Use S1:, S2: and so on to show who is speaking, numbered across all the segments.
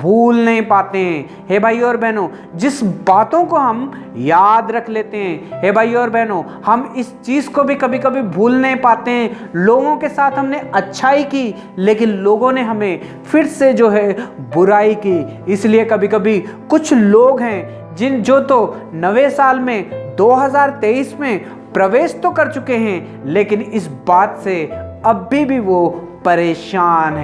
S1: भूल नहीं पाते हैं। हे भाई और बहनों, जिस बातों को हम याद रख लेते हैं, हे भाई और बहनों, हम इस चीज़ को भी कभी कभी भूल नहीं पाते हैं। लोगों के साथ हमने अच्छाई की, लेकिन लोगों ने हमें फिर से जो है बुराई की। इसलिए कभी कभी कुछ लोग हैं जो तो नवे साल में 2023 में प्रवेश तो कर चुके हैं, लेकिन इस बात से अभी भी वो परेशान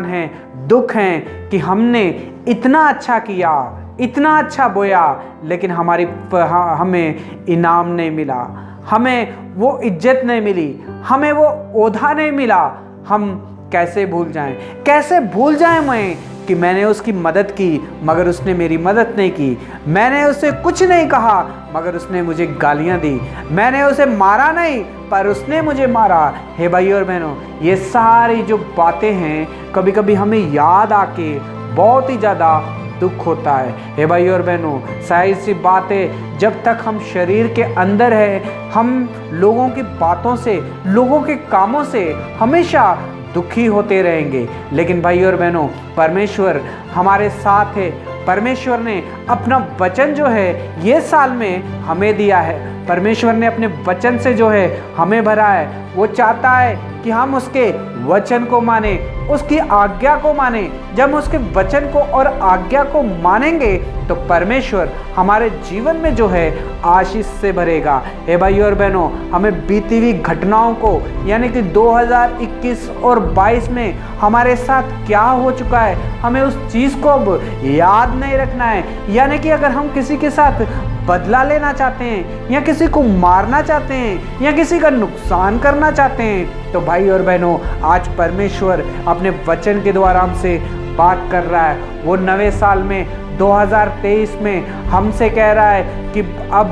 S1: हैं, दुख हैं कि हमने इतना अच्छा किया, इतना अच्छा बोया, लेकिन हमें इनाम नहीं मिला, हमें वो इज्जत नहीं मिली, हमें वो ओहदा नहीं मिला। हम कैसे भूल जाएं मैं कि मैंने उसकी मदद की मगर उसने मेरी मदद नहीं की। मैंने उसे कुछ नहीं कहा मगर उसने मुझे गालियां दी। मैंने उसे मारा नहीं पर उसने मुझे मारा। हे भाई और बहनों, ये सारी जो बातें हैं कभी कभी हमें याद आके बहुत ही ज़्यादा दुख होता है। हे भाई और बहनों, शायद सी बात है, जब तक हम शरीर के अंदर है, हम लोगों की बातों से, लोगों के कामों से हमेशा दुखी होते रहेंगे। लेकिन भाई और बहनों, परमेश्वर हमारे साथ है। परमेश्वर ने अपना वचन जो है ये साल में हमें दिया है। परमेश्वर ने अपने वचन से जो है हमें भरा है। वो चाहता है कि हम उसके वचन को माने, उसकी आज्ञा को माने। जब हम उसके वचन को और आज्ञा को मानेंगे तो परमेश्वर हमारे जीवन में जो है आशीष से भरेगा। हे भाई और बहनों, हमें बीती हुई घटनाओं को, यानी कि 2021 और 22 में हमारे साथ क्या हो चुका है, हमें उस चीज़ को अब याद नहीं रखना है। यानी कि अगर हम किसी के साथ बदला लेना चाहते हैं, या किसी को मारना चाहते हैं, या किसी का नुकसान करना चाहते हैं, तो भाई और बहनों, आज परमेश्वर अपने वचन के द्वारा हमसे बात कर रहा है। वो नवे साल में 2023 में हमसे कह रहा है कि अब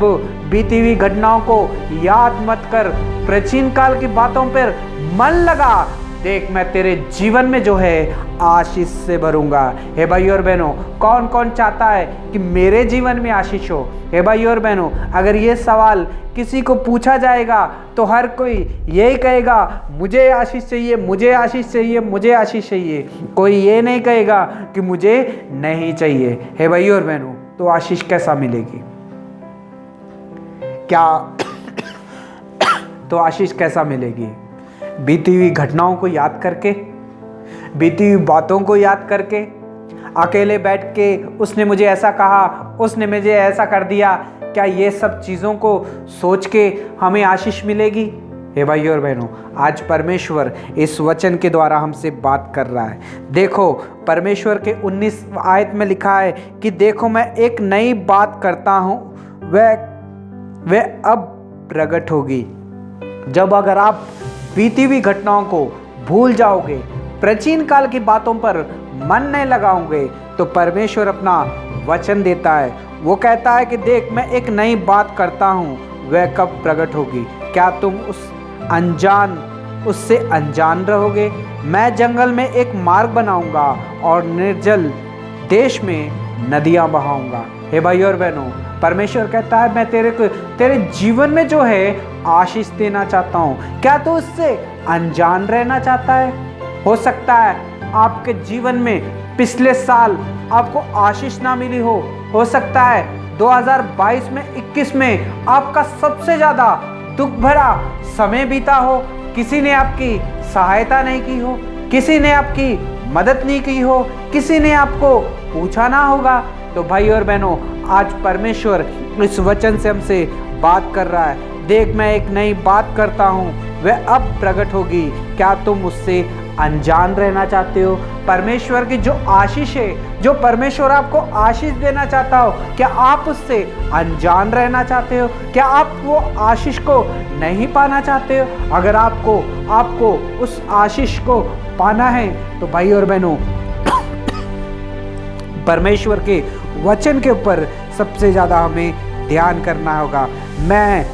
S1: बीती हुई घटनाओं को याद मत कर, प्राचीन काल की बातों पर मन लगा। देख, मैं तेरे जीवन में जो है आशीष से भरूंगा। हे भाई और बहनों, कौन कौन चाहता है कि मेरे जीवन में आशीष हो? हे भाई और बहनों, अगर ये सवाल किसी को पूछा जाएगा तो हर कोई यही कहेगा, मुझे आशीष चाहिए, मुझे आशीष चाहिए, मुझे आशीष चाहिए। कोई ये नहीं कहेगा कि मुझे नहीं चाहिए। हे भाई और बहनों, तो आशीष कैसा मिलेगी? क्या तो आशीष कैसा मिलेगी? बीती हुई घटनाओं को याद करके, बीती हुई बातों को याद करके, अकेले बैठ के उसने मुझे ऐसा कहा, उसने मुझे ऐसा कर दिया, क्या ये सब चीज़ों को सोच के हमें आशीष मिलेगी? हे भाइयों और बहनों, आज परमेश्वर इस वचन के द्वारा हमसे बात कर रहा है। देखो, परमेश्वर के 19 आयत में लिखा है कि देखो, मैं एक नई बात करता हूँ, वह अब प्रकट होगी। जब अगर आप बीती हुई घटनाओं को भूल जाओगे, प्राचीन काल की बातों पर मन नहीं लगाओगे, तो परमेश्वर अपना वचन देता है। वो कहता है कि देख, मैं एक नई बात करता हूँ, वह कब प्रकट होगी? क्या तुम उससे अनजान रहोगे? मैं जंगल में एक मार्ग बनाऊंगा और निर्जल देश में नदियाँ बहाऊंगा। हे भाई और बहनों, परमेश्वर कहता है, मैं तेरे जीवन में जो है आशीष देना चाहता हूँ। क्या तू उससे अनजान रहना चाहता है? हो सकता है आपके जीवन में पिछले साल आपको आशीष ना मिली हो सकता है 2022 में 21 में आपका सबसे ज़्यादा दुख भरा समय बीता हो। किसी ने आपकी सहायता नहीं की हो, किसी ने आपकी मदद नहीं की हो, किसी ने आपको पूछा ना होगा। तो भाई और बहनों, आज परमेश्वर इस वचन से हमसे बात कर रहा है। देख, मैं एक नई बात करता हूँ, वह अब प्रकट होगी। क्या तुम उससे अनजान रहना चाहते हो? परमेश्वर की जो आशीष है, जो परमेश्वर आपको आशीष देना चाहता हो, क्या आप उससे अनजान रहना चाहते हो? क्या आप वो आशीष को नहीं पाना चाहते हो? अगर आपको उस आशीष को पाना है तो भाई और बहनों, परमेश्वर के वचन के ऊपर सबसे ज़्यादा हमें ध्यान करना होगा। मैं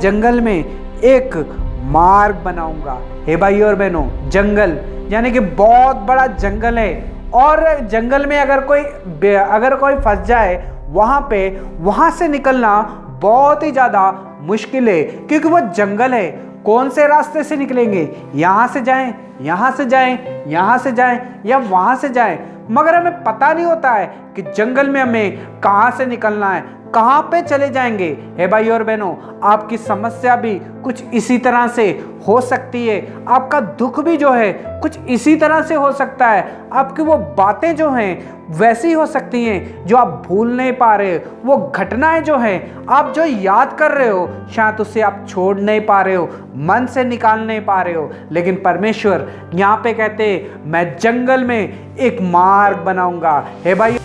S1: जंगल में एक मार्ग बनाऊंगा। हे भाई और बहनों, जंगल यानी कि बहुत बड़ा जंगल है, और जंगल में अगर कोई फंस जाए वहाँ से निकलना बहुत ही ज़्यादा मुश्किल है, क्योंकि वो जंगल है। कौन से रास्ते से निकलेंगे? यहाँ से जाएं, यहाँ से जाएं या वहाँ से जाएं, मगर हमें पता नहीं होता है कि जंगल में हमें कहाँ से निकलना है, कहाँ पे चले जाएंगे। हे भाई और बहनों, आपकी समस्या भी कुछ इसी तरह से हो सकती है, आपका दुख भी जो है कुछ इसी तरह से हो सकता है, आपकी वो बातें जो हैं वैसी हो सकती हैं जो आप भूल नहीं पा रहे हो, वो घटनाएं जो हैं आप जो याद कर रहे हो शायद उसे आप छोड़ नहीं पा रहे हो, मन से निकाल नहीं पा रहे हो। लेकिन परमेश्वर यहाँ पे कहते मैं जंगल में एक मार्ग बनाऊंगा। हे भाई